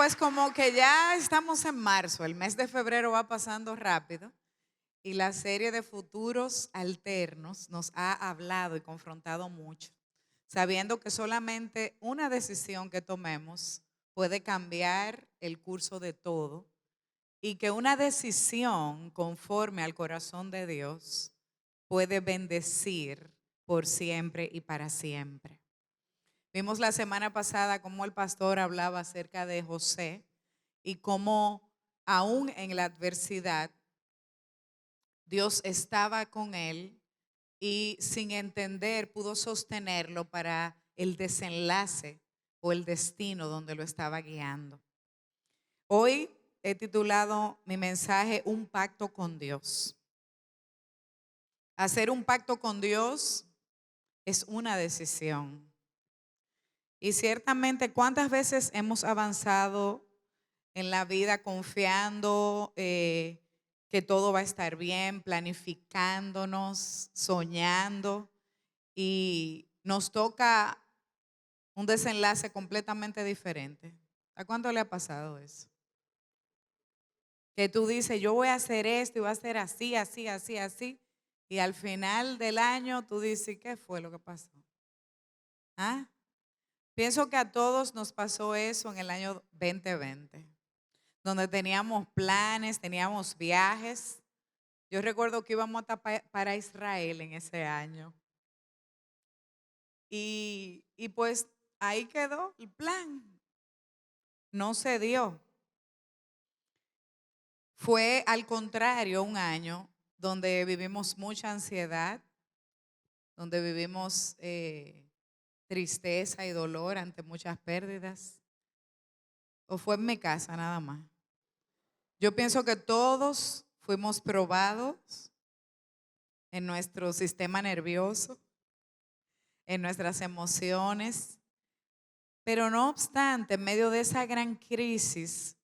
Pues como que ya estamos en marzo, el mes de febrero va pasando rápido y la serie de futuros alternos nos ha hablado y confrontado mucho, sabiendo que solamente una decisión que tomemos puede cambiar el curso de todo y que una decisión conforme al corazón de Dios puede bendecir por siempre y para siempre. Vimos la semana pasada cómo el pastor hablaba acerca de José y cómo aún en la adversidad Dios estaba con él y sin entender pudo sostenerlo para el desenlace o el destino donde lo estaba guiando. Hoy he titulado mi mensaje Un pacto con Dios. Hacer un pacto con Dios es una decisión. Y ciertamente, ¿cuántas veces hemos avanzado en la vida confiando que todo va a estar bien, planificándonos, soñando y nos toca un desenlace completamente diferente? ¿A cuánto le ha pasado eso? Que tú dices, yo voy a hacer esto y voy a hacer así, así, así, así. Y al final del año tú dices, ¿qué fue lo que pasó? ¿Ah? Pienso que a todos nos pasó eso en el año 2020, donde teníamos planes, teníamos viajes. Yo recuerdo que íbamos para Israel en ese año. Y pues ahí quedó el plan. No se dio. Fue al contrario un año donde vivimos mucha ansiedad, donde vivimos tristeza y dolor ante muchas pérdidas. ¿O fue en mi casa nada más? Yo pienso que todos fuimos probados en nuestro sistema nervioso, en nuestras emociones, pero no obstante, en medio de esa gran crisis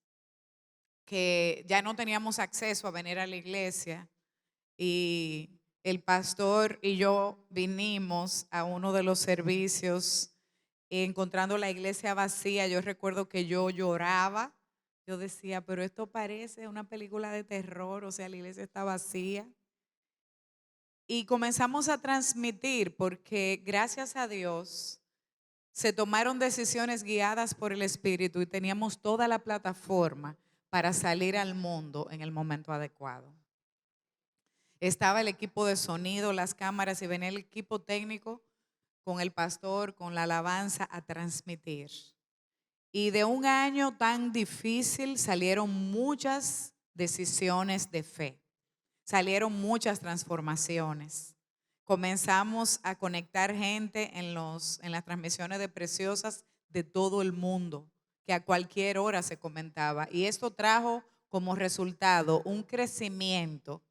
que ya no teníamos acceso a venir a la iglesia y el pastor y yo vinimos a uno de los servicios y encontrando la iglesia vacía, yo recuerdo que yo lloraba. Yo decía, pero esto parece una película de terror, o sea, la iglesia está vacía. Y comenzamos a transmitir porque gracias a Dios se tomaron decisiones guiadas por el Espíritu y teníamos toda la plataforma para salir al mundo en el momento adecuado. Estaba el equipo de sonido, las cámaras y venía el equipo técnico con el pastor, con la alabanza a transmitir. Y de un año tan difícil salieron muchas decisiones de fe, salieron muchas transformaciones. Comenzamos a conectar gente en las transmisiones de Preciosas de todo el mundo, que a cualquier hora se comentaba. Y esto trajo como resultado un crecimiento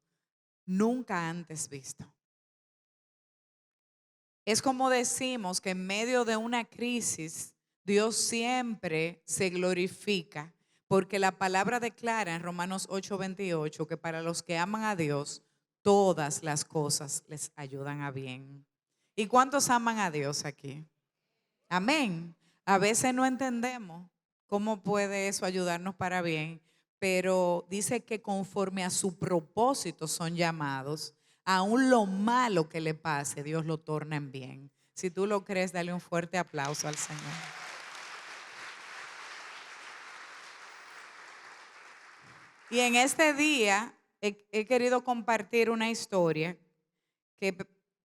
nunca antes visto. Es como decimos que en medio de una crisis, Dios siempre se glorifica, porque la palabra declara en Romanos 8:28 que para los que aman a Dios, todas las cosas les ayudan a bien. ¿Y cuántos aman a Dios aquí? Amén. A veces no entendemos cómo puede eso ayudarnos para bien, pero dice que conforme a su propósito son llamados, aún lo malo que le pase, Dios lo torna en bien. Si tú lo crees, dale un fuerte aplauso al Señor. Y en este día he querido compartir una historia que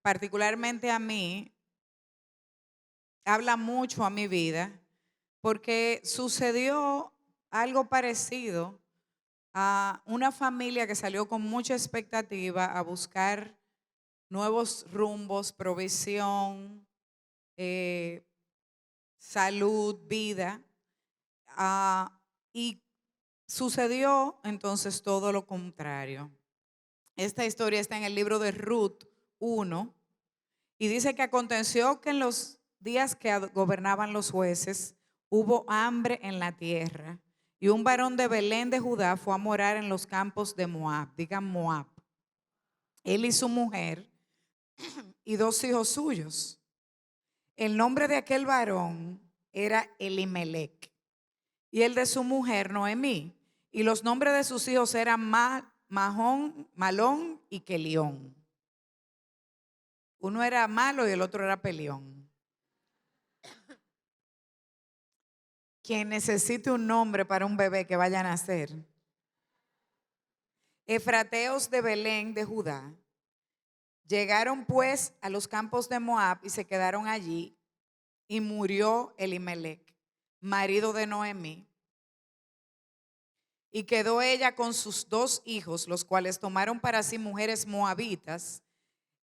particularmente a mí habla mucho a mi vida, porque sucedió algo parecido a una familia que salió con mucha expectativa a buscar nuevos rumbos, provisión, eh, salud, vida. Y sucedió entonces todo lo contrario. Esta historia está en el libro de Ruth 1 y dice que aconteció que en los días que gobernaban los jueces hubo hambre en la tierra y un varón de Belén de Judá fue a morar en los campos de Moab, digan Moab, él y su mujer y dos hijos suyos. El nombre de aquel varón era Elimelech y el de su mujer Noemí. Y los nombres de sus hijos eran Malón y Kelión. Uno era malo y el otro era peleón. Quien necesite un nombre para un bebé que vaya a nacer. Efrateos de Belén de Judá. Llegaron pues a los campos de Moab y se quedaron allí. Y murió Elimelec, marido de Noemí. Y quedó ella con sus 2 hijos, los cuales tomaron para sí mujeres moabitas.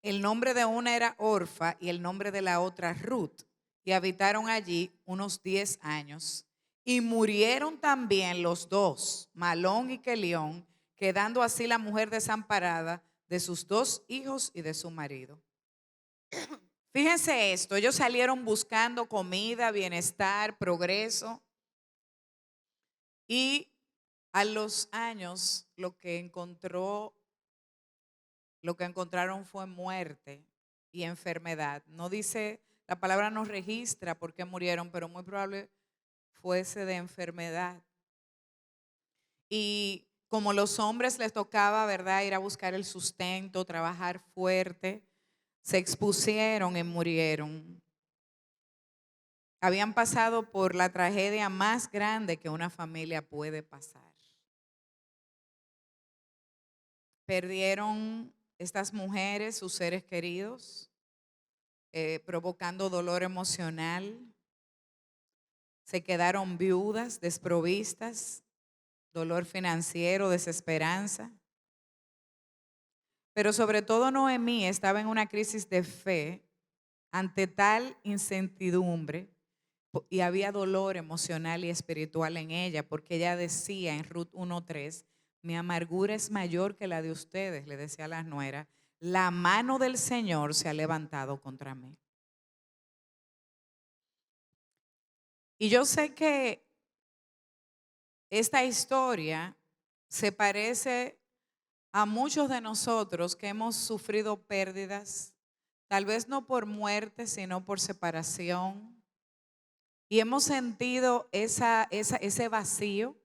El nombre de una era Orfa y el nombre de la otra Ruth. Y habitaron allí unos 10 años. Y murieron también los 2, Malón y Kelión, quedando así la mujer desamparada de sus 2 hijos y de su marido. Fíjense esto, ellos salieron buscando comida, bienestar, progreso. Y a los años lo que encontraron fue muerte y enfermedad. No dice, la palabra no registra por qué murieron, pero muy probable fuese de enfermedad. Y como los hombres les tocaba, ¿verdad?, ir a buscar el sustento, trabajar fuerte, se expusieron y murieron. Habían pasado por la tragedia más grande que una familia puede pasar. Perdieron estas mujeres sus seres queridos, provocando dolor emocional. Se quedaron viudas, desprovistas, dolor financiero, desesperanza. Pero sobre todo Noemí estaba en una crisis de fe ante tal incertidumbre y había dolor emocional y espiritual en ella, porque ella decía en Ruth 1:3, mi amargura es mayor que la de ustedes, le decía a las nueras, la mano del Señor se ha levantado contra mí. Y yo sé que esta historia se parece a muchos de nosotros que hemos sufrido pérdidas, tal vez no por muerte, sino por separación. Y hemos sentido ese vacío,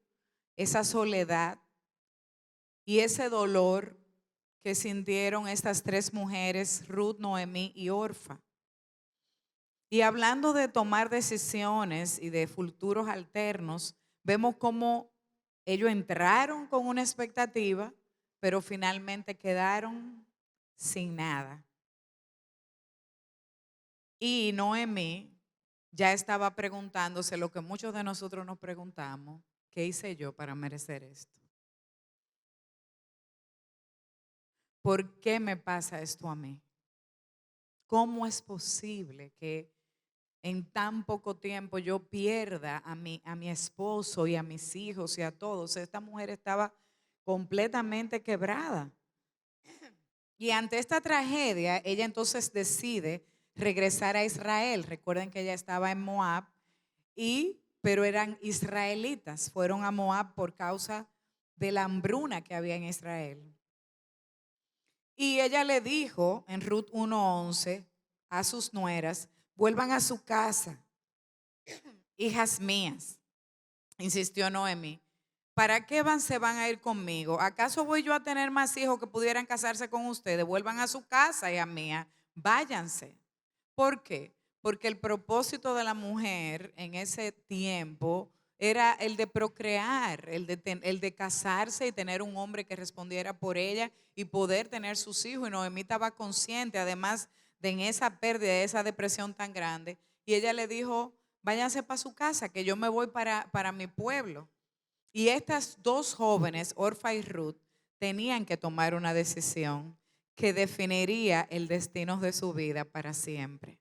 esa soledad y ese dolor que sintieron estas 3 mujeres, Ruth, Noemí y Orfa. Y hablando de tomar decisiones y de futuros alternos, vemos cómo ellos entraron con una expectativa, pero finalmente quedaron sin nada. Y Noemí ya estaba preguntándose lo que muchos de nosotros nos preguntamos, ¿qué hice yo para merecer esto? ¿Por qué me pasa esto a mí? ¿Cómo es posible que en tan poco tiempo yo pierda a mi esposo y a mis hijos y a todos? Esta mujer estaba completamente quebrada. Y ante esta tragedia, ella entonces decide regresar a Israel. Recuerden que ella estaba en Moab, pero eran israelitas. Fueron a Moab por causa de la hambruna que había en Israel. Y ella le dijo en Ruth 1:11 a sus nueras, vuelvan a su casa, hijas mías, insistió Noemí. ¿Para qué se van a ir conmigo? ¿Acaso voy yo a tener más hijos que pudieran casarse con ustedes? Vuelvan a su casa, hija mía, váyanse. ¿Por qué? Porque el propósito de la mujer en ese tiempo era el de procrear, el de casarse y tener un hombre que respondiera por ella y poder tener sus hijos. Y Noemí estaba consciente, además de en esa pérdida, de esa depresión tan grande. Y ella le dijo, váyanse para su casa, que yo me voy para mi pueblo. Y estas 2 jóvenes, Orfa y Ruth, tenían que tomar una decisión que definiría el destino de su vida para siempre.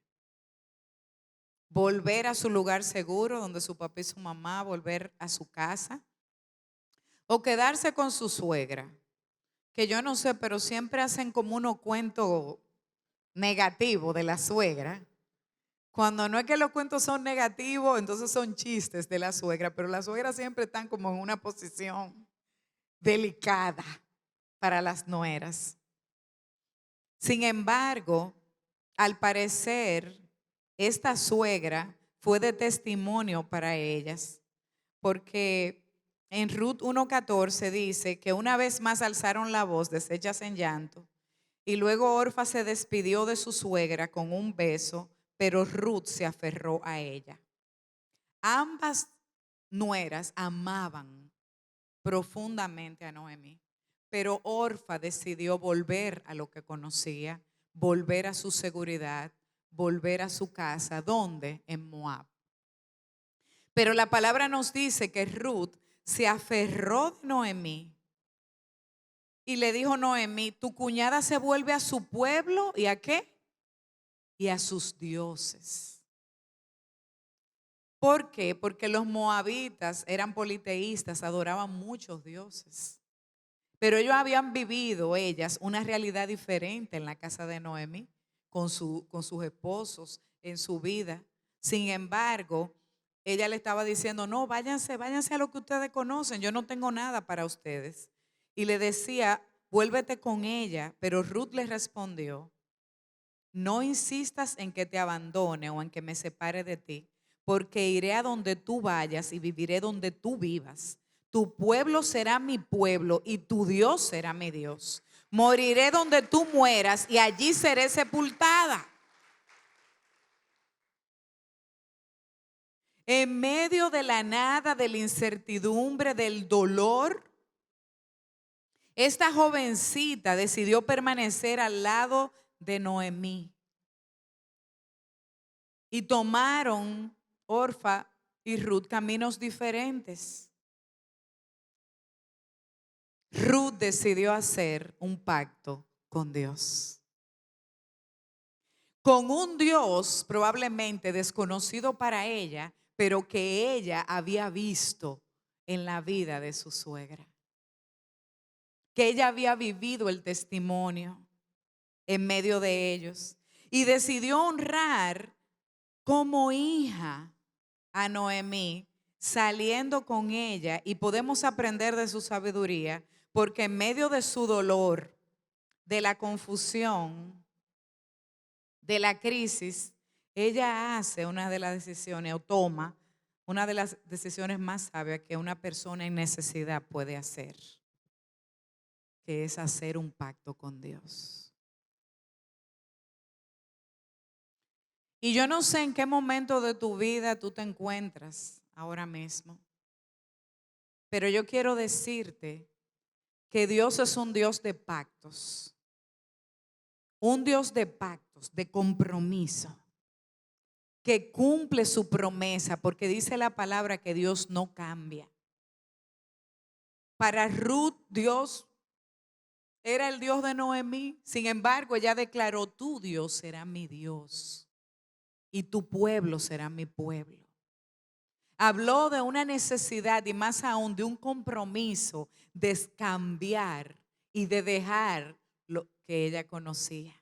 Volver a su lugar seguro, donde su papá y su mamá, volver a su casa, o quedarse con su suegra, que yo no sé, pero siempre hacen como unos cuentos negativos de la suegra. Cuando no es que los cuentos son negativos, entonces son chistes de la suegra, pero las suegras siempre están como en una posición delicada para las nueras. Sin embargo, al parecer, esta suegra fue de testimonio para ellas, porque en Ruth 1:14 dice que una vez más alzaron la voz, deshechas en llanto, y luego Orfa se despidió de su suegra con un beso, pero Ruth se aferró a ella. Ambas nueras amaban profundamente a Noemí, pero Orfa decidió volver a lo que conocía, volver a su seguridad, volver a su casa. ¿Dónde? En Moab. Pero la palabra nos dice que Ruth se aferró de Noemí y le dijo: Noemí, tu cuñada se vuelve a su pueblo, ¿y a qué? Y a sus dioses. ¿Por qué? Porque los moabitas eran politeístas, adoraban muchos dioses. Pero ellos habían vivido, ellas, una realidad diferente en la casa de Noemí, con sus esposos, en su vida. Sin embargo, ella le estaba diciendo: no, váyanse a lo que ustedes conocen, yo no tengo nada para ustedes. Y le decía: vuélvete con ella. Pero Ruth le respondió: no insistas en que te abandone o en que me separe de ti, porque iré a donde tú vayas y viviré donde tú vivas. Tu pueblo será mi pueblo y tu Dios será mi Dios. Moriré donde tú mueras y allí seré sepultada. En medio de la nada, de la incertidumbre, del dolor, esta jovencita decidió permanecer al lado de Noemí. Y tomaron Orfa y Ruth caminos diferentes. Ruth decidió hacer un pacto con Dios. Con un Dios probablemente desconocido para ella, pero que ella había visto en la vida de su suegra. Que ella había vivido el testimonio en medio de ellos. Y decidió honrar como hija a Noemí, saliendo con ella, y podemos aprender de su sabiduría, porque en medio de su dolor, de la confusión, de la crisis, ella hace una de las decisiones, o toma una de las decisiones más sabias que una persona en necesidad puede hacer, que es hacer un pacto con Dios. Y yo no sé en qué momento de tu vida tú te encuentras ahora mismo, pero yo quiero decirte que Dios es un Dios de pactos, un Dios de pactos, de compromiso, que cumple su promesa, porque dice la palabra que Dios no cambia. Para Ruth, Dios era el Dios de Noemí. Sin embargo, ella declaró: tu Dios será mi Dios y tu pueblo será mi pueblo. Habló de una necesidad y más aún de un compromiso de cambiar y de dejar lo que ella conocía.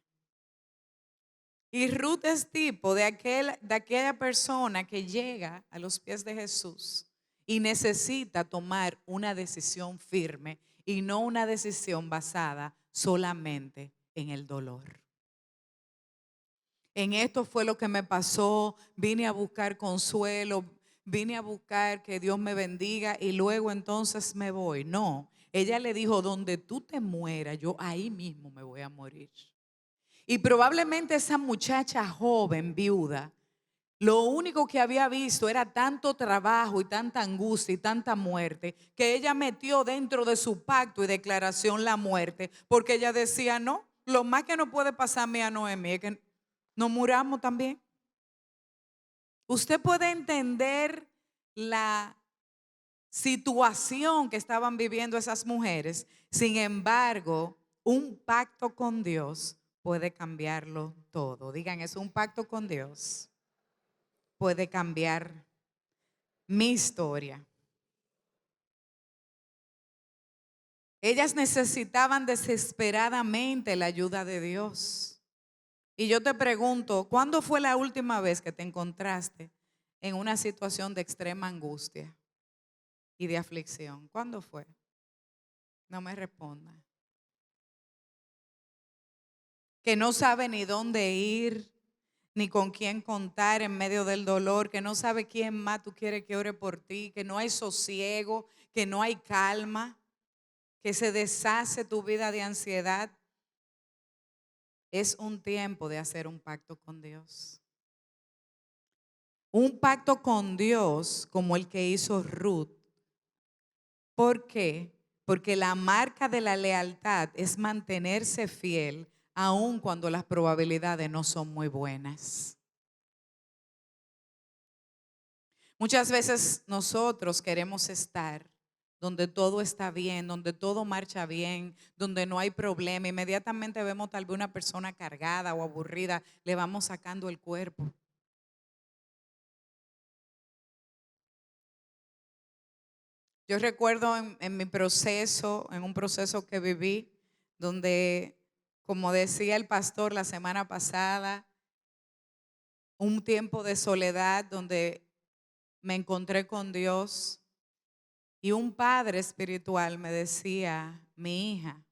Y Ruth es tipo de aquella persona que llega a los pies de Jesús y necesita tomar una decisión firme y no una decisión basada solamente en el dolor. En esto fue lo que me pasó, vine a buscar consuelo, vine a buscar que Dios me bendiga y luego entonces me voy. No, ella le dijo: donde tú te mueras, yo ahí mismo me voy a morir. Y probablemente esa muchacha joven, viuda, lo único que había visto era tanto trabajo y tanta angustia y tanta muerte, que ella metió dentro de su pacto y declaración la muerte, porque ella decía: no, lo más que no puede pasarme a Noemí es que nos muramos también. Usted puede entender la situación que estaban viviendo esas mujeres. Sin embargo, un pacto con Dios puede cambiarlo todo. Digan eso: un pacto con Dios puede cambiar mi historia. Ellas necesitaban desesperadamente la ayuda de Dios. Y yo te pregunto, ¿cuándo fue la última vez que te encontraste en una situación de extrema angustia y de aflicción? ¿Cuándo fue? No me responda. Que no sabe ni dónde ir, ni con quién contar en medio del dolor, que no sabe quién más tú quieres que ore por ti, que no hay sosiego, que no hay calma, que se deshace tu vida de ansiedad. Es un tiempo de hacer un pacto con Dios. Un pacto con Dios como el que hizo Ruth. ¿Por qué? Porque la marca de la lealtad es mantenerse fiel aun cuando las probabilidades no son muy buenas. Muchas veces nosotros queremos estar donde todo está bien, donde todo marcha bien, donde no hay problema. Inmediatamente vemos tal vez una persona cargada o aburrida, le vamos sacando el cuerpo. Yo recuerdo en mi proceso, en un proceso que viví, donde, como decía el pastor la semana pasada, un tiempo de soledad donde me encontré con Dios y un padre espiritual me decía, mi hija,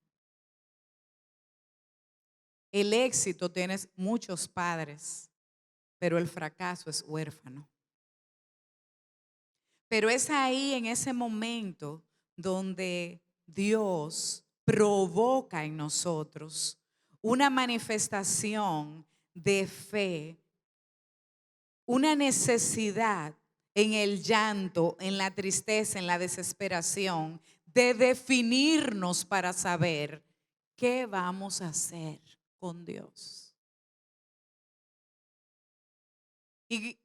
el éxito tienes muchos padres, pero el fracaso es huérfano. Pero es ahí en ese momento donde Dios provoca en nosotros una manifestación de fe, una necesidad en el llanto, en la tristeza, en la desesperación, de definirnos para saber qué vamos a hacer con Dios. Y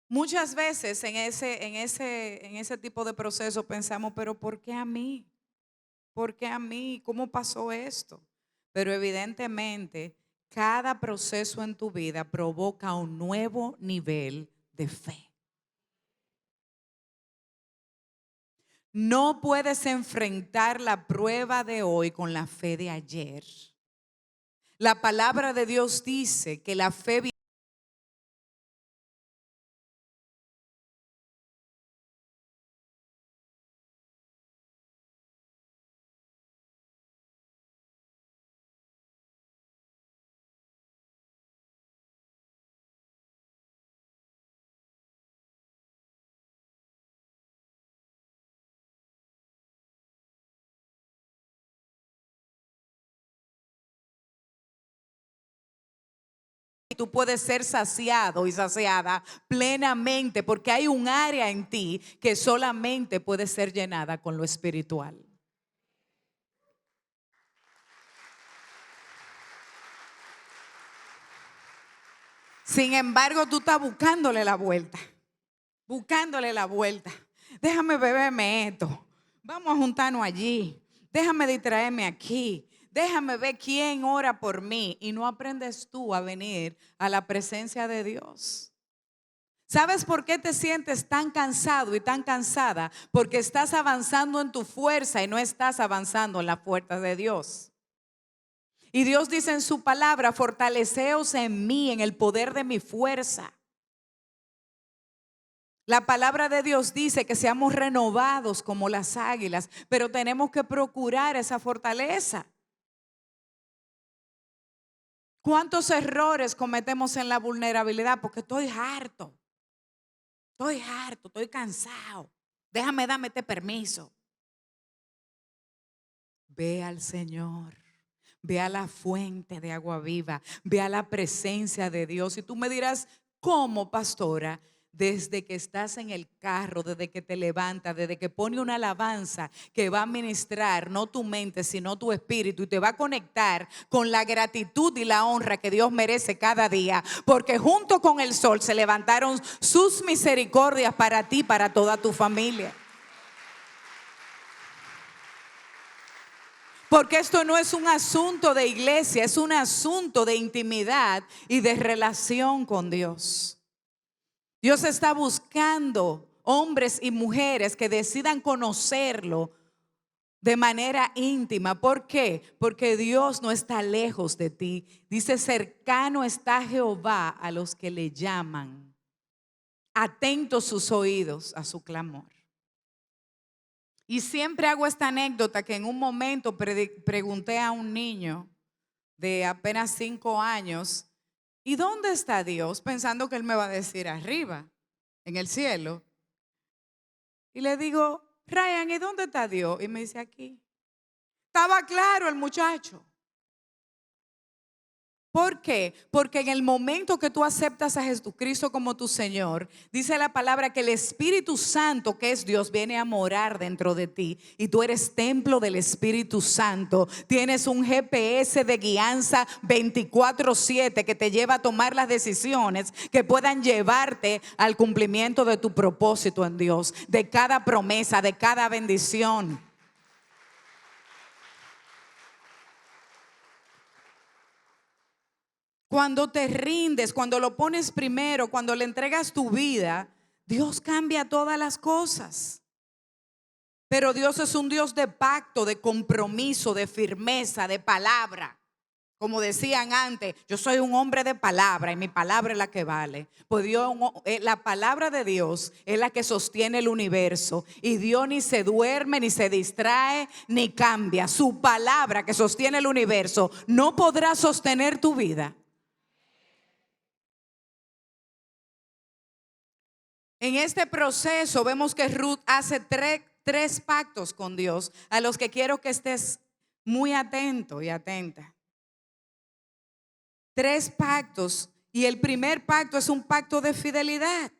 muchas veces en ese tipo de proceso pensamos, pero ¿por qué a mí? ¿Por qué a mí? ¿Cómo pasó esto? Pero evidentemente cada proceso en tu vida provoca un nuevo nivel de fe. No puedes enfrentar la prueba de hoy con la fe de ayer. La palabra de Dios dice que la fe tú puedes ser saciado y saciada plenamente porque hay un área en ti que solamente puede ser llenada con lo espiritual. Sin embargo, tú estás buscándole la vuelta, buscándole la vuelta. Déjame beberme esto, vamos a juntarnos allí, déjame distraerme aquí, déjame ver quién ora por mí y no aprendes tú a venir a la presencia de Dios. ¿Sabes por qué te sientes tan cansado y tan cansada? Porque estás avanzando en tu fuerza y no estás avanzando en la fuerza de Dios. Y Dios dice en su palabra, fortaleceos en mí, en el poder de mi fuerza. La palabra de Dios dice que seamos renovados como las águilas, pero tenemos que procurar esa fortaleza. ¿Cuántos errores cometemos en la vulnerabilidad? Porque estoy harto, estoy cansado. Déjame darme este permiso. Ve al Señor. Ve a la fuente de agua viva, ve a la presencia de Dios. Y tú me dirás, ¿cómo, pastora? Desde que estás en el carro, desde que te levantas, desde que pone una alabanza que va a ministrar no tu mente, sino tu espíritu y te va a conectar con la gratitud y la honra que Dios merece cada día. Porque junto con el sol se levantaron sus misericordias para ti, para toda tu familia. Porque esto no es un asunto de iglesia, es un asunto de intimidad y de relación con Dios. Dios está buscando hombres y mujeres que decidan conocerlo de manera íntima. ¿Por qué? Porque Dios no está lejos de ti. Dice, cercano está Jehová a los que le llaman. Atentos sus oídos a su clamor. Y siempre hago esta anécdota que en un momento pregunté a un niño de apenas 5 años ¿y dónde está Dios? Pensando que Él me va a decir arriba, en el cielo. Y le digo, Ryan, ¿y dónde está Dios? Y me dice, aquí. Estaba claro el muchacho. ¿Por qué? Porque en el momento que tú aceptas a Jesucristo como tu Señor, dice la palabra que el Espíritu Santo, que es Dios, viene a morar dentro de ti. Y tú eres templo del Espíritu Santo. Tienes un GPS de guianza 24/7 que te lleva a tomar las decisiones que puedan llevarte al cumplimiento de tu propósito en Dios, de cada promesa, de cada bendición. Cuando te rindes, cuando lo pones primero, cuando le entregas tu vida, Dios cambia todas las cosas. Pero Dios es un Dios de pacto, de compromiso, de firmeza, de palabra. Como decían antes, yo soy un hombre de palabra y mi palabra es la que vale. Pues la palabra de Dios es la que sostiene el universo. Y Dios ni se duerme, ni se distrae, ni cambia. Su palabra que sostiene el universo no podrá sostener tu vida. En este proceso vemos que Ruth hace tres pactos con Dios, a los que quiero que estés muy atento y atenta. 3 pactos, y el primer pacto es un pacto de fidelidad.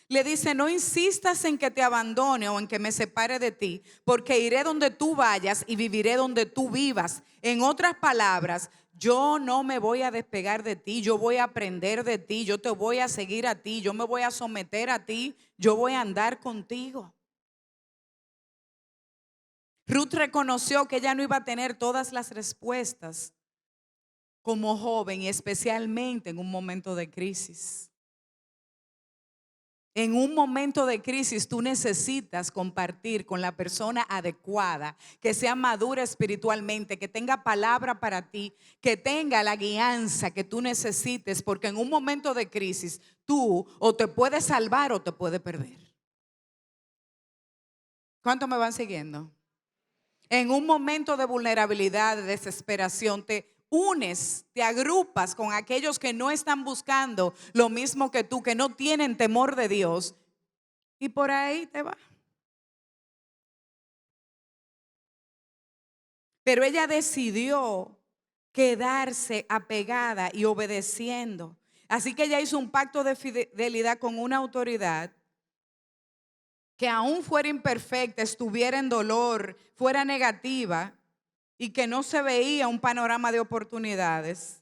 Le dice, no insistas en que te abandone o en que me separe de ti, porque iré donde tú vayas y viviré donde tú vivas. En otras palabras, yo no me voy a despegar de ti, yo voy a aprender de ti, yo te voy a seguir a ti, yo me voy a someter a ti, yo voy a andar contigo. Ruth reconoció que ella no iba a tener todas las respuestas como joven y especialmente en un momento de crisis. En un momento de crisis tú necesitas compartir con la persona adecuada, que sea madura espiritualmente, que tenga palabra para ti, que tenga la guianza que tú necesites, porque en un momento de crisis tú o te puedes salvar o te puedes perder. ¿Cuántos me van siguiendo? En un momento de vulnerabilidad, de desesperación, te unes, te agrupas con aquellos que no están buscando lo mismo que tú, que no tienen temor de Dios, y por ahí te va. Pero ella decidió quedarse apegada y obedeciendo. Así que ella hizo un pacto de fidelidad con una autoridad que aún fuera imperfecta, estuviera en dolor, fuera negativa y que no se veía un panorama de oportunidades,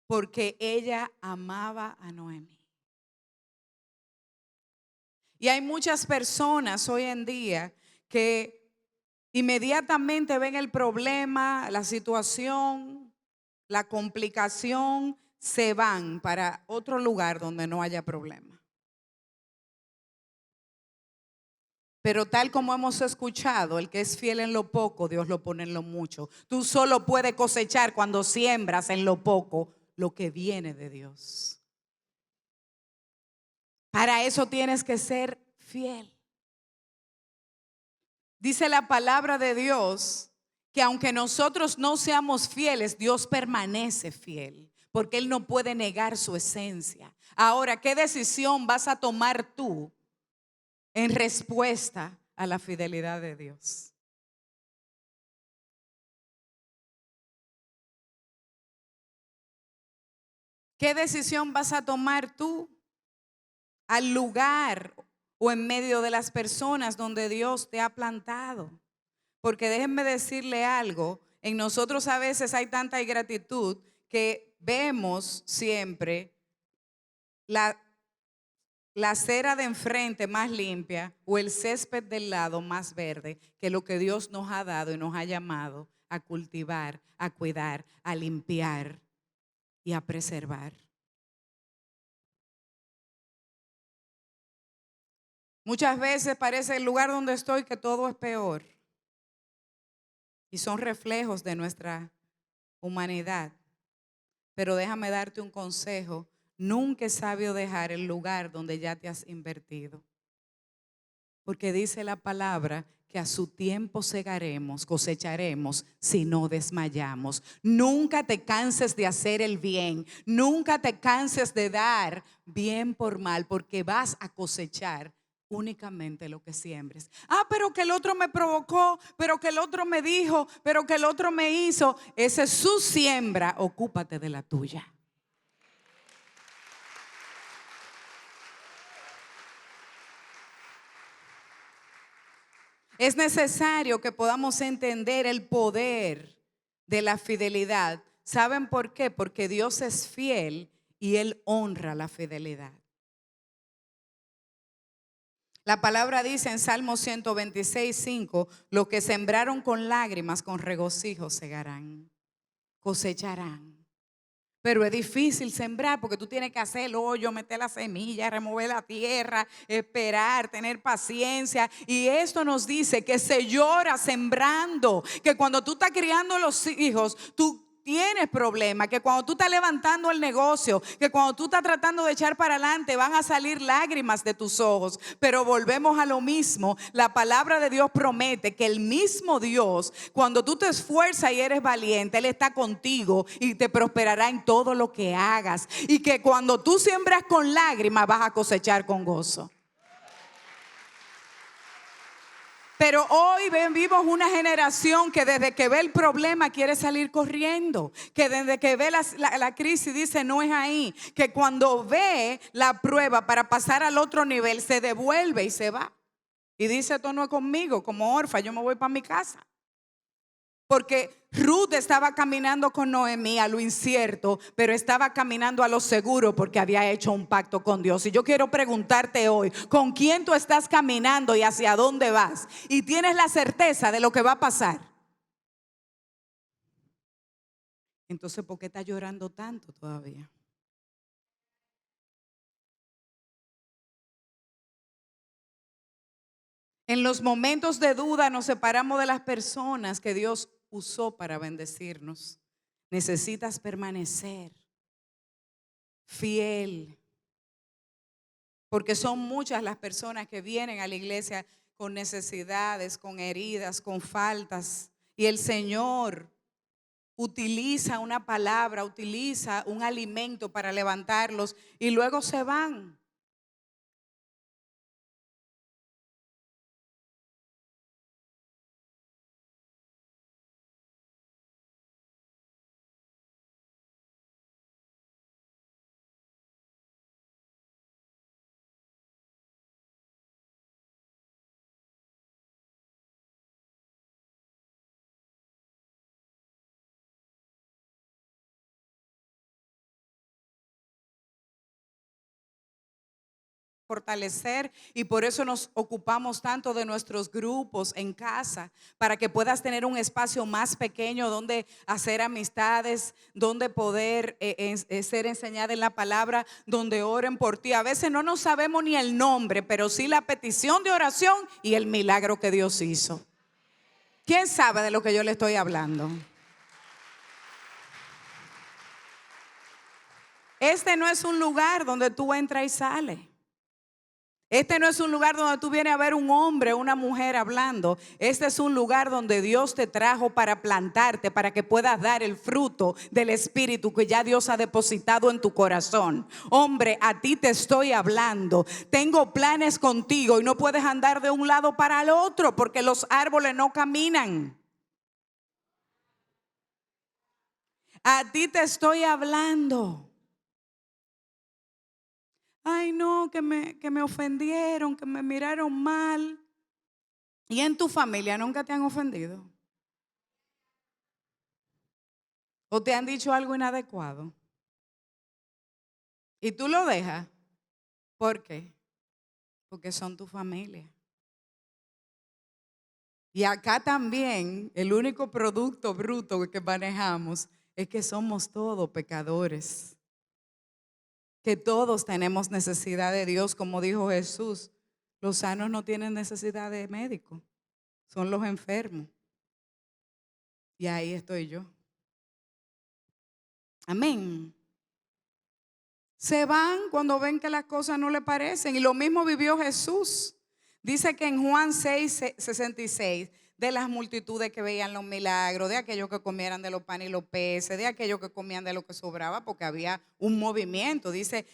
porque ella amaba a Noemi. Y hay muchas personas hoy en día que inmediatamente ven el problema, la situación, la complicación, se van para otro lugar donde no haya problema. Pero tal como hemos escuchado, el que es fiel en lo poco, Dios lo pone en lo mucho. Tú solo puedes cosechar cuando siembras en lo poco lo que viene de Dios. Para eso tienes que ser fiel. Dice la palabra de Dios que aunque nosotros no seamos fieles, Dios permanece fiel, porque Él no puede negar su esencia. Ahora, ¿qué decisión vas a tomar tú en respuesta a la fidelidad de Dios? ¿Qué decisión vas a tomar tú al lugar o en medio de las personas donde Dios te ha plantado? Porque déjenme decirle algo, en nosotros a veces hay tanta ingratitud que vemos siempre la acera de enfrente más limpia o el césped del lado más verde que lo que Dios nos ha dado y nos ha llamado a cultivar, a cuidar, a limpiar y a preservar. Muchas veces parece el lugar donde estoy que todo es peor y son reflejos de nuestra humanidad. Pero déjame darte un consejo. Nunca es sabio dejar el lugar donde ya te has invertido. Porque dice la palabra que a su tiempo segaremos, cosecharemos si no desmayamos. Nunca te canses de hacer el bien, nunca te canses de dar bien por mal, porque vas a cosechar únicamente lo que siembres. Pero que el otro me provocó, pero que el otro me dijo, pero que el otro me hizo. Esa es su siembra, ocúpate de la tuya. Es necesario que podamos entender el poder de la fidelidad. ¿Saben por qué? Porque Dios es fiel y Él honra la fidelidad. La palabra dice en Salmo 126:5, lo que sembraron con lágrimas, con regocijo segarán, cosecharán. Pero es difícil sembrar porque tú tienes que hacer el hoyo, meter la semilla, remover la tierra, esperar, tener paciencia. Y esto nos dice que se llora sembrando, que cuando tú estás criando los hijos, tú tienes problemas, que cuando tú estás levantando el negocio, que cuando tú estás tratando de echar para adelante, van a salir lágrimas de tus ojos. Pero volvemos a lo mismo. La palabra de Dios promete que el mismo Dios, cuando tú te esfuerzas y eres valiente, Él está contigo y te prosperará en todo lo que hagas. Y que cuando tú siembras con lágrimas, vas a cosechar con gozo. Pero hoy vivimos una generación que desde que ve el problema quiere salir corriendo, que desde que ve la crisis dice no es ahí, que cuando ve la prueba para pasar al otro nivel se devuelve y se va. Y dice esto no es conmigo, como orfa, yo me voy para mi casa. Porque Ruth estaba caminando con Noemí a lo incierto, pero estaba caminando a lo seguro porque había hecho un pacto con Dios. Y yo quiero preguntarte hoy, ¿con quién tú estás caminando y hacia dónde vas? Y tienes la certeza de lo que va a pasar. Entonces, ¿por qué estás llorando tanto todavía? En los momentos de duda nos separamos de las personas que Dios usó para bendecirnos. Necesitas permanecer fiel. Porque son muchas las personas que vienen a la iglesia con necesidades, con heridas, con faltas. Y el Señor utiliza una palabra, utiliza un alimento para levantarlos y luego se van. Fortalecer y por eso nos ocupamos tanto de nuestros grupos en casa, para que puedas tener un espacio más pequeño donde hacer amistades, donde poder ser enseñada en la palabra, donde oren por ti. A veces no nos sabemos ni el nombre, pero sí la petición de oración y el milagro que Dios hizo. ¿Quién sabe de lo que yo le estoy hablando? Este no es un lugar donde tú entras y sales. Este no es un lugar donde tú vienes a ver un hombre o una mujer hablando. Este es un lugar donde Dios te trajo para plantarte, para que puedas dar el fruto del Espíritu que ya Dios ha depositado en tu corazón. Hombre, a ti te estoy hablando. Tengo planes contigo y no puedes andar de un lado para el otro porque los árboles no caminan. A ti te estoy hablando. Ay, no, que me ofendieron, que me miraron mal. ¿Y en tu familia nunca te han ofendido? ¿O te han dicho algo inadecuado? ¿Y tú lo dejas? ¿Por qué? Porque son tu familia. Y acá también el único producto bruto que manejamos es que somos todos pecadores. Que todos tenemos necesidad de Dios, como dijo Jesús. Los sanos no tienen necesidad de médico, son los enfermos. Y ahí estoy yo. Amén. Se van cuando ven que las cosas no le parecen. Y lo mismo vivió Jesús. Dice que en Juan 6:66, de las multitudes que veían los milagros, de aquellos que comieran de los panes y los peces, de aquellos que comían de lo que sobraba, porque había un movimiento. Dice,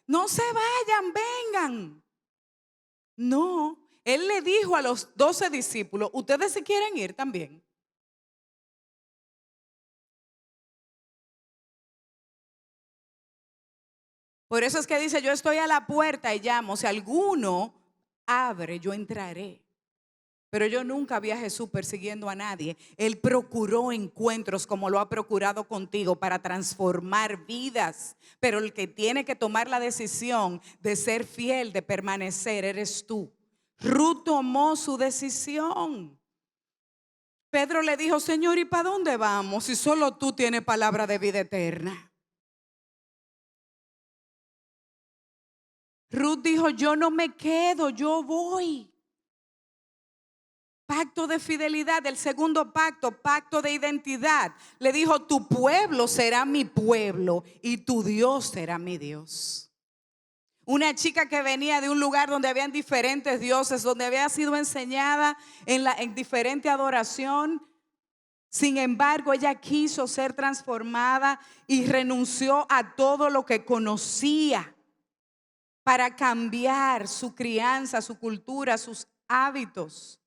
no se vayan, vengan. No, él le dijo a los 12 discípulos, ustedes se quieren ir también. Por eso es que dice, yo estoy a la puerta y llamo, si alguno abre, yo entraré. Pero yo nunca vi a Jesús persiguiendo a nadie. Él procuró encuentros como lo ha procurado contigo para transformar vidas. Pero el que tiene que tomar la decisión de ser fiel, de permanecer, eres tú. Ruth tomó su decisión. Pedro le dijo, Señor, ¿y para dónde vamos si solo tú tienes palabra de vida eterna? Ruth dijo, yo no me quedo, yo voy. Pacto de fidelidad, el segundo pacto, pacto de identidad. Le dijo, tu pueblo será mi pueblo y tu Dios será mi Dios. Una chica que venía de un lugar donde habían diferentes dioses, donde había sido enseñada en diferente adoración. Sin embargo, ella quiso ser transformada y renunció a todo lo que conocía para cambiar su crianza, su cultura, sus hábitos.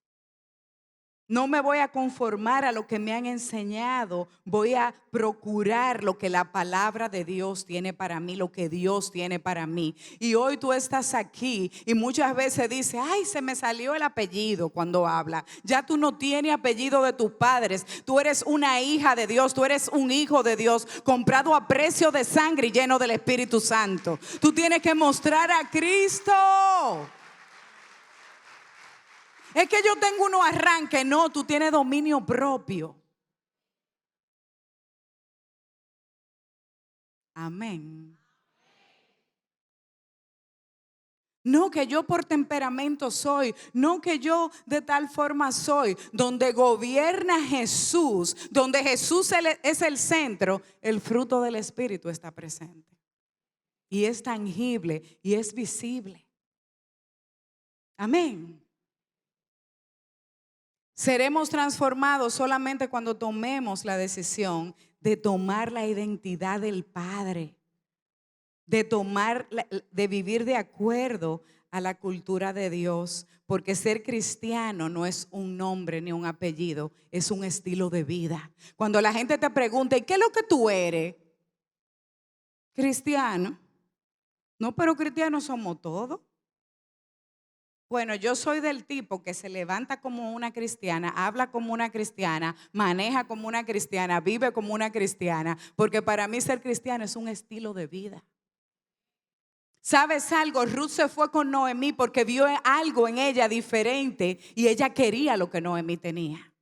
No me voy a conformar a lo que me han enseñado. Voy a procurar lo que la palabra de Dios tiene para mí, lo que Dios tiene para mí. Y hoy tú estás aquí y muchas veces dices, ay, se me salió el apellido cuando habla. Ya tú no tienes apellido de tus padres. Tú eres una hija de Dios, tú eres un hijo de Dios, comprado a precio de sangre y lleno del Espíritu Santo. Tú tienes que mostrar a Cristo. Es que yo tengo unos arranques. No, tú tienes dominio propio. Amén. No que yo por temperamento soy, no que yo de tal forma soy. Donde gobierna Jesús, donde Jesús es el centro, el fruto del Espíritu está presente. Y es tangible y es visible. Amén. Seremos transformados solamente cuando tomemos la decisión de tomar la identidad del Padre, de vivir de acuerdo a la cultura de Dios, porque ser cristiano no es un nombre ni un apellido, es un estilo de vida. Cuando la gente te pregunta, ¿y qué es lo que tú eres? Cristiano. No, pero cristianos somos todos. Bueno, yo soy del tipo que se levanta como una cristiana, habla como una cristiana, maneja como una cristiana, vive como una cristiana, porque para mí ser cristiano es un estilo de vida. ¿Sabes algo? Ruth se fue con Noemí porque vio algo en ella diferente y ella quería lo que Noemí tenía.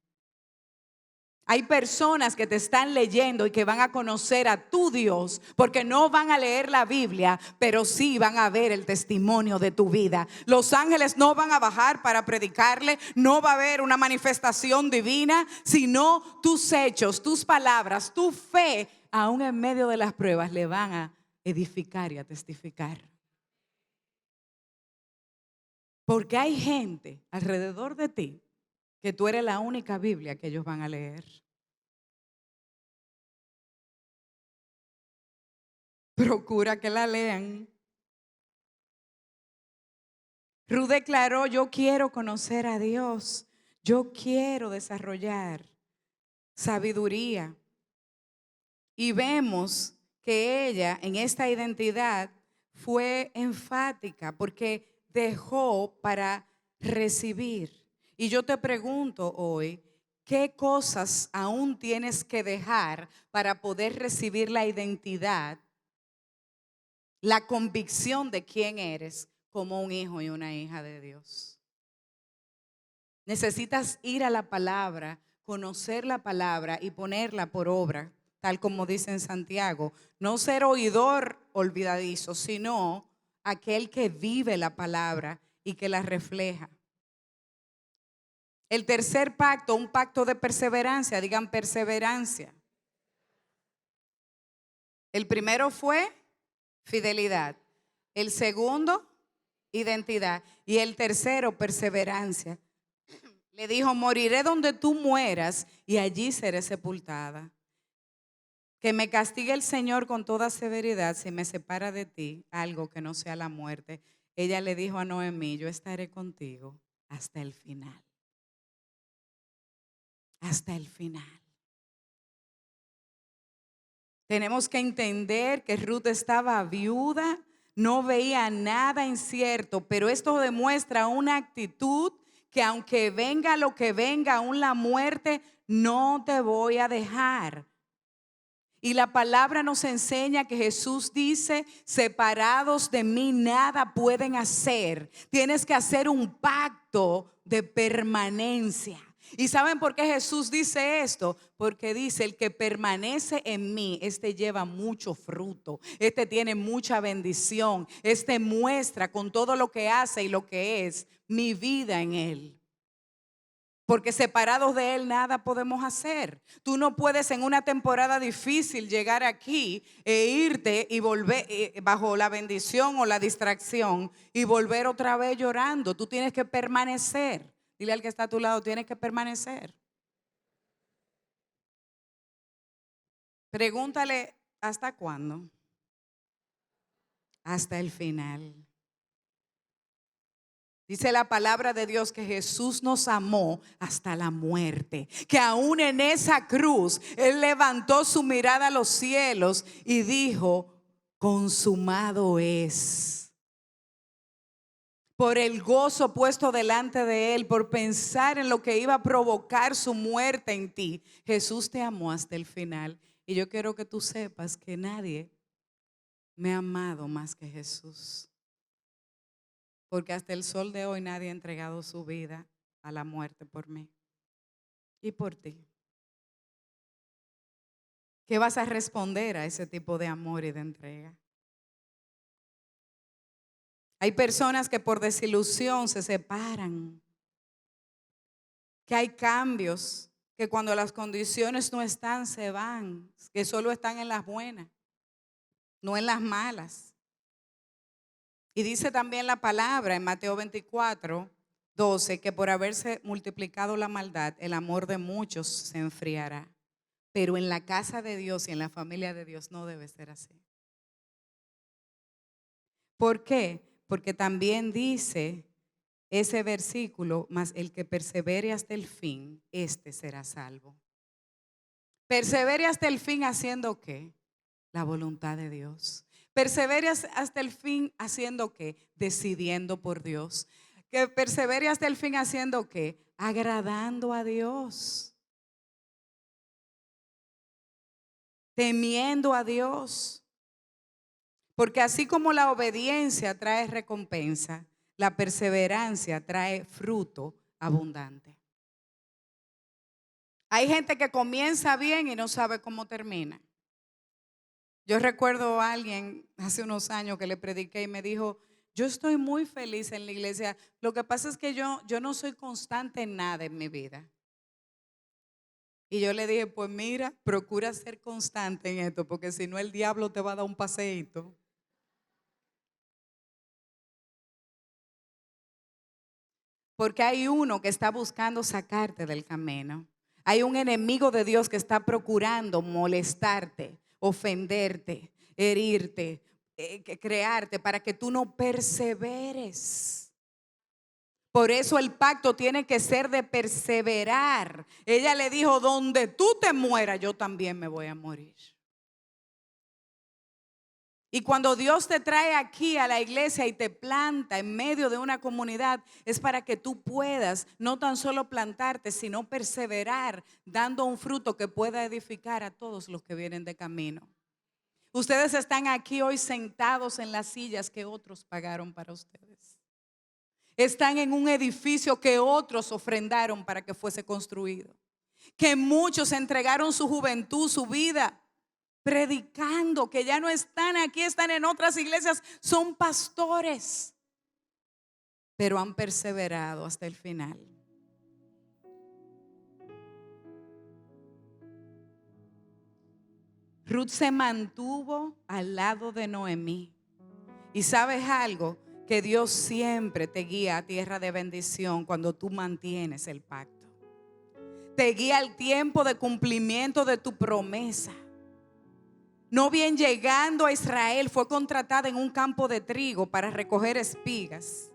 Hay personas que te están leyendo y que van a conocer a tu Dios porque no van a leer la Biblia, pero sí van a ver el testimonio de tu vida. Los ángeles no van a bajar para predicarle, no va a haber una manifestación divina, sino tus hechos, tus palabras, tu fe, aún en medio de las pruebas, le van a edificar y a testificar. Porque hay gente alrededor de ti que tú eres la única Biblia que ellos van a leer. Procura que la lean. Ruth declaró, yo quiero conocer a Dios, yo quiero desarrollar sabiduría. Y vemos que ella en esta identidad fue enfática porque dejó para recibir. Y yo te pregunto hoy, ¿qué cosas aún tienes que dejar para poder recibir la identidad, la convicción de quién eres como un hijo y una hija de Dios? Necesitas ir a la palabra, conocer la palabra y ponerla por obra, tal como dice en Santiago. No ser oidor olvidadizo, sino aquel que vive la palabra y que la refleja. El tercer pacto, un pacto de perseverancia, digan perseverancia. El primero fue fidelidad. El segundo, identidad. Y el tercero, perseverancia. Le dijo, moriré donde tú mueras y allí seré sepultada. Que me castigue el Señor con toda severidad si me separa de ti algo que no sea la muerte. Ella le dijo a Noemí, yo estaré contigo hasta el final. Hasta el final. Tenemos que entender que Ruth estaba viuda, no veía nada incierto, pero esto demuestra una actitud que aunque venga lo que venga, aún la muerte, no te voy a dejar. Y la palabra nos enseña que Jesús dice, separados de mí nada pueden hacer. Tienes que hacer un pacto de permanencia. ¿Y saben por qué Jesús dice esto? Porque dice, el que permanece en mí, este lleva mucho fruto, este tiene mucha bendición, este muestra con todo lo que hace y lo que es mi vida en él. Porque separados de Él nada podemos hacer. Tú no puedes en una temporada difícil llegar aquí e irte y volver bajo la bendición o la distracción y volver otra vez llorando. Tú tienes que permanecer. Dile al que está a tu lado, tienes que permanecer. Pregúntale, ¿hasta cuándo? Hasta el final. Dice la palabra de Dios que Jesús nos amó hasta la muerte, que aún en esa cruz Él levantó su mirada a los cielos y dijo, consumado es. Por el gozo puesto delante de Él, por pensar en lo que iba a provocar su muerte en ti, Jesús te amó hasta el final. Y yo quiero que tú sepas que nadie me ha amado más que Jesús. Porque hasta el sol de hoy nadie ha entregado su vida a la muerte por mí y por ti. ¿Qué vas a responder a ese tipo de amor y de entrega? Hay personas que por desilusión se separan, que hay cambios, que cuando las condiciones no están se van, que solo están en las buenas, no en las malas. Y dice también la palabra en Mateo 24:12 que por haberse multiplicado la maldad, el amor de muchos se enfriará. Pero en la casa de Dios y en la familia de Dios no debe ser así. ¿Por qué? Porque también dice ese versículo, mas el que persevere hasta el fin, este será salvo. Persevere hasta el fin haciendo ¿qué? La voluntad de Dios. Persevere hasta el fin haciendo ¿qué? Decidiendo por Dios. Que persevere hasta el fin haciendo ¿qué? Agradando a Dios. Temiendo a Dios. Porque así como la obediencia trae recompensa, la perseverancia trae fruto abundante. Hay gente que comienza bien y no sabe cómo termina. Yo recuerdo a alguien hace unos años que le prediqué y me dijo, yo estoy muy feliz en la iglesia. Lo que pasa es que yo no soy constante en nada en mi vida. Y yo le dije, pues mira, procura ser constante en esto, porque si no el diablo te va a dar un paseíto. Porque hay uno que está buscando sacarte del camino. Hay un enemigo de Dios que está procurando molestarte, ofenderte, herirte, crearte para que tú no perseveres. Por eso el pacto tiene que ser de perseverar. Ella le dijo, donde tú te mueras, yo también me voy a morir. Y cuando Dios te trae aquí a la iglesia y te planta en medio de una comunidad, es para que tú puedas no tan solo plantarte, sino perseverar dando un fruto que pueda edificar a todos los que vienen de camino. Ustedes están aquí hoy sentados en las sillas que otros pagaron para ustedes. Están en un edificio que otros ofrendaron para que fuese construido. Que muchos entregaron su juventud, su vida, predicando, que ya no están aquí, están en otras iglesias, son pastores, pero han perseverado hasta el final. Ruth se mantuvo al lado de Noemí. Y sabes algo, que Dios siempre te guía a tierra de bendición cuando tú mantienes el pacto. Te guía al tiempo de cumplimiento de tu promesa. No bien llegando a Israel, fue contratada en un campo de trigo para recoger espigas.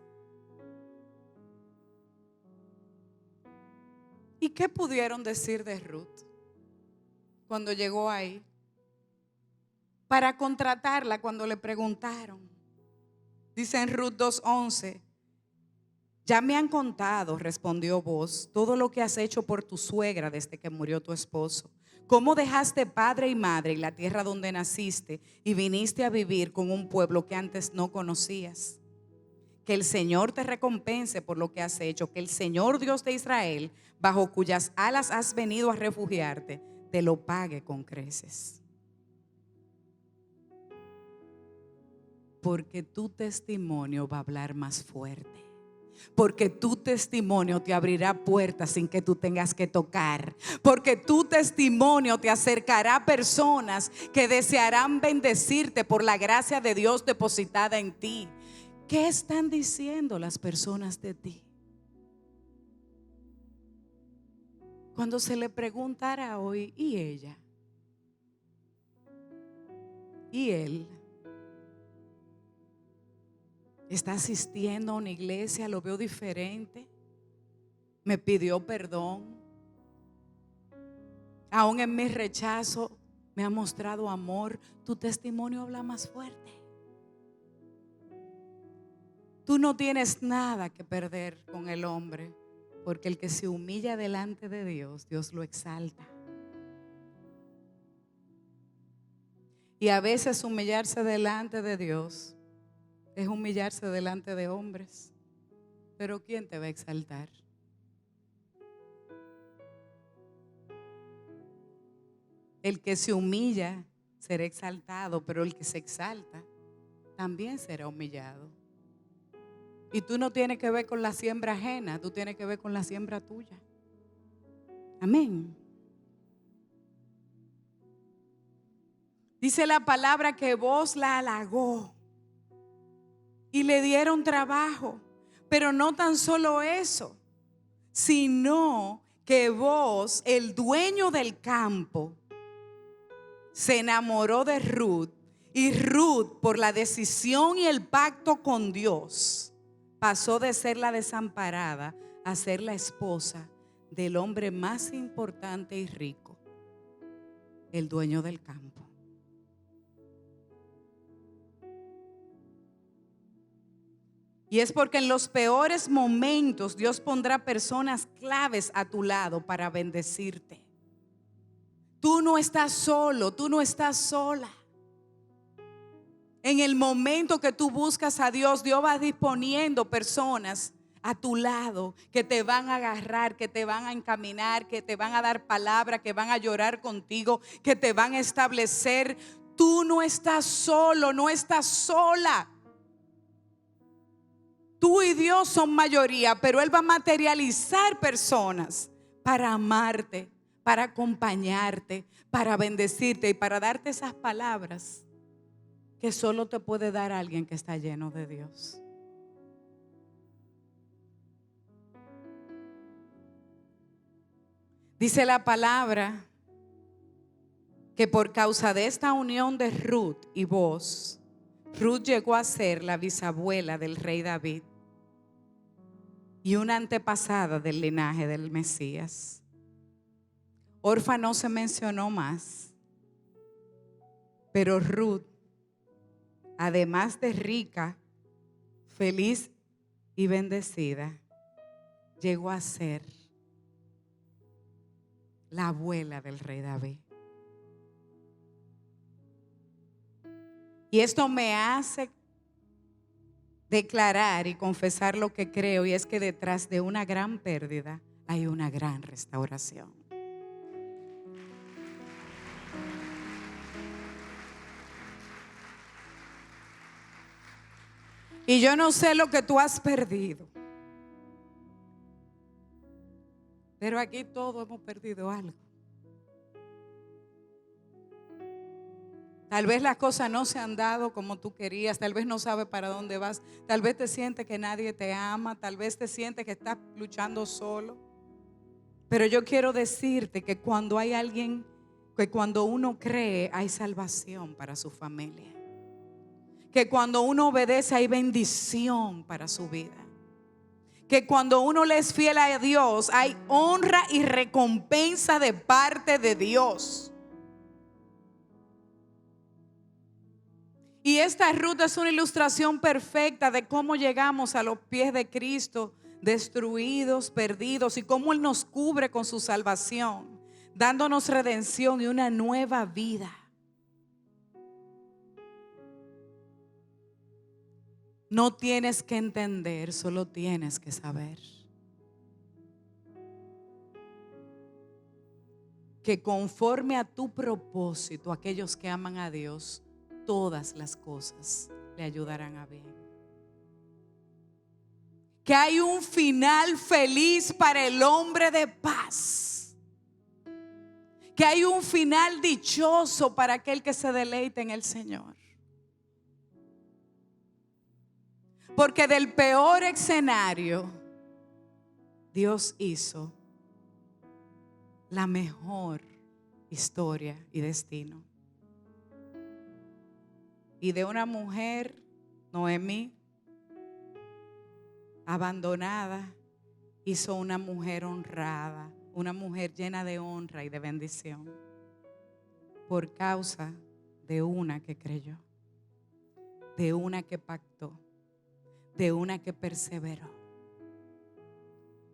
¿Y qué pudieron decir de Ruth cuando llegó ahí? Para contratarla, cuando le preguntaron, dice en Ruth 2:11, ya me han contado, respondió Booz, todo lo que has hecho por tu suegra desde que murió tu esposo. Cómo dejaste padre y madre y la tierra donde naciste y viniste a vivir con un pueblo que antes no conocías. Que el Señor te recompense por lo que has hecho. Que el Señor Dios de Israel, bajo cuyas alas has venido a refugiarte, te lo pague con creces. Porque tu testimonio va a hablar más fuerte. Porque tu testimonio te abrirá puertas sin que tú tengas que tocar. Porque tu testimonio te acercará a personas que desearán bendecirte por la gracia de Dios depositada en ti. ¿Qué están diciendo las personas de ti? Cuando se le preguntara hoy, ¿y ella? ¿Y él? ¿Está asistiendo a una iglesia? ¿Lo veo diferente? ¿Me pidió perdón? Aún en mi rechazo me ha mostrado amor. Tu testimonio habla más fuerte. Tú no tienes nada que perder con el hombre, porque el que se humilla delante de Dios, Dios lo exalta. Y a veces humillarse delante de Dios es humillarse delante de hombres. Pero ¿quién te va a exaltar? El que se humilla será exaltado, pero el que se exalta también será humillado. Y tú no tienes que ver con la siembra ajena, tú tienes que ver con la siembra tuya. Amén. Dice la palabra que Booz la halagó y le dieron trabajo. Pero no tan solo eso, sino que Booz, el dueño del campo, se enamoró de Ruth. Y Ruth, por la decisión y el pacto con Dios, pasó de ser la desamparada a ser la esposa del hombre más importante y rico, el dueño del campo. Y es porque en los peores momentos Dios pondrá personas claves a tu lado para bendecirte. Tú no estás solo, tú no estás sola. En el momento que tú buscas a Dios, Dios va disponiendo personas a tu lado que te van a agarrar, que te van a encaminar, que te van a dar palabra, que van a llorar contigo, que te van a establecer. Tú no estás solo, no estás sola. Tú y Dios son mayoría, pero Él va a materializar personas para amarte, para acompañarte, para bendecirte y para darte esas palabras que solo te puede dar alguien que está lleno de Dios. Dice la palabra que por causa de esta unión de Ruth y Booz, Ruth llegó a ser la bisabuela del rey David y una antepasada del linaje del Mesías. Orfa no se mencionó más, pero Ruth además de rica, feliz y bendecida, llegó a ser la abuela del rey David. Y esto me hace declarar y confesar lo que creo, y es que detrás de una gran pérdida hay una gran restauración. Y yo no sé lo que tú has perdido, pero aquí todos hemos perdido algo. Tal vez las cosas no se han dado como tú querías, tal vez no sabes para dónde vas, tal vez te sientes que nadie te ama, tal vez te sientes que estás luchando solo. Pero yo quiero decirte que cuando hay alguien, que cuando uno cree hay salvación para su familia. Que cuando uno obedece hay bendición para su vida. Que cuando uno le es fiel a Dios hay honra y recompensa de parte de Dios. Y esta ruta es una ilustración perfecta de cómo llegamos a los pies de Cristo, destruidos, perdidos, y cómo Él nos cubre con su salvación, dándonos redención y una nueva vida. No tienes que entender, solo tienes que saber que conforme a tu propósito, aquellos que aman a Dios, todas las cosas le ayudarán a bien. Que hay un final feliz para el hombre de paz. Que hay un final dichoso para aquel que se deleita en el Señor. Porque del peor escenario, Dios hizo la mejor historia y destino. Y de una mujer, Noemí, abandonada, hizo una mujer honrada, una mujer llena de honra y de bendición, por causa de una que creyó, de una que pactó, de una que perseveró.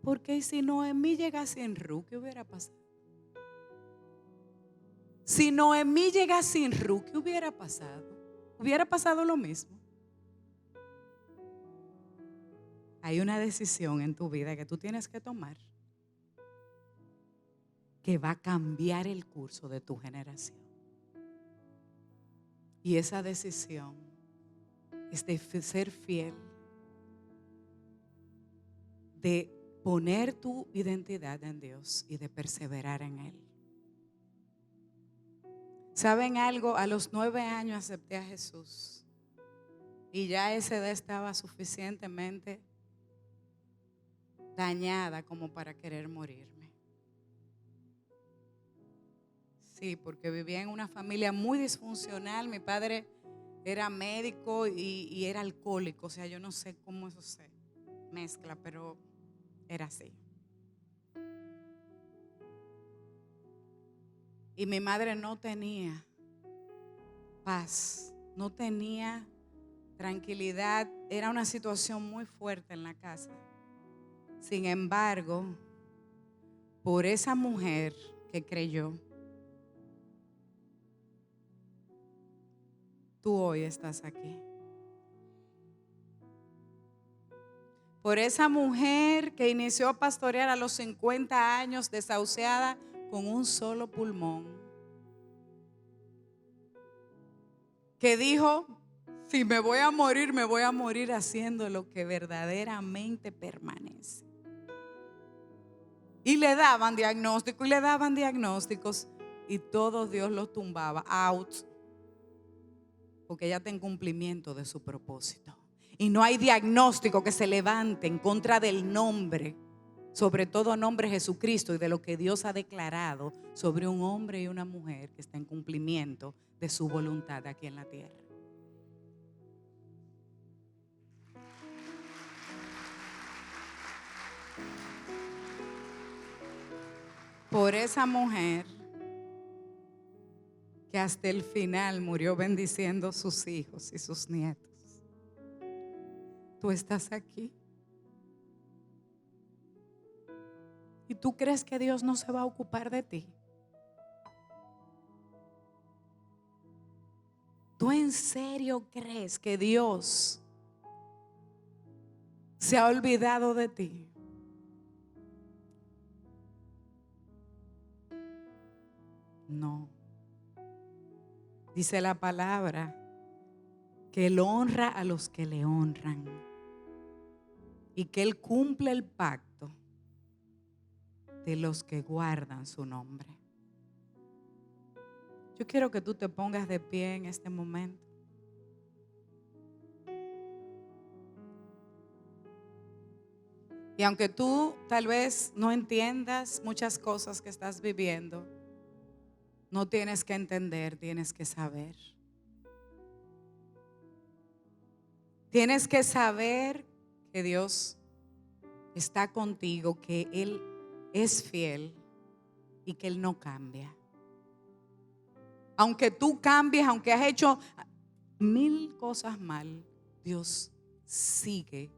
Porque si Noemí llegase en Ruth, ¿qué hubiera pasado? Si Noemí llega sin Ruth, ¿qué hubiera pasado? Hubiera pasado lo mismo. Hay una decisión en tu vida que tú tienes que tomar que va a cambiar el curso de tu generación. Y esa decisión es de ser fiel, de poner tu identidad en Dios y de perseverar en Él. ¿Saben algo? A los 9 años acepté a Jesús y ya esa edad estaba suficientemente dañada como para querer morirme. Sí, porque vivía en una familia muy disfuncional. Mi padre era médico y era alcohólico. O sea, yo no sé cómo eso se mezcla, pero era así. Y mi madre no tenía paz, no tenía tranquilidad. Era una situación muy fuerte en la casa. Sin embargo, por esa mujer que creyó, tú hoy estás aquí. Por esa mujer que inició a pastorear a los 50 años, desahuciada con un solo pulmón, que dijo: si me voy a morir haciendo lo que verdaderamente permanece. Y le daban diagnósticos y le daban diagnósticos y todo Dios los tumbaba out, porque ella está en cumplimiento de su propósito. Y no hay diagnóstico que se levante en contra del nombre, sobre todo nombre Jesucristo, y de lo que Dios ha declarado sobre un hombre y una mujer que está en cumplimiento de su voluntad aquí en la tierra. Por esa mujer que hasta el final murió bendiciendo a sus hijos y sus nietos. Tú estás aquí. ¿Y tú crees que Dios no se va a ocupar de ti? ¿Tú en serio crees que Dios se ha olvidado de ti? No. Dice la palabra que Él honra a los que le honran y que Él cumple el pacto de los que guardan su nombre. Yo quiero que tú te pongas de pie en este momento. Y aunque tú tal vez no entiendas muchas cosas que estás viviendo, no tienes que entender, tienes que saber. Tienes que saber que Dios está contigo, que Él es fiel y que Él no cambia. Aunque tú cambies, aunque has hecho 1000 cosas mal, Dios sigue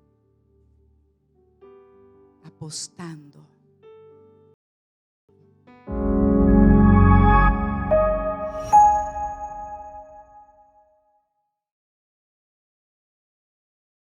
apostando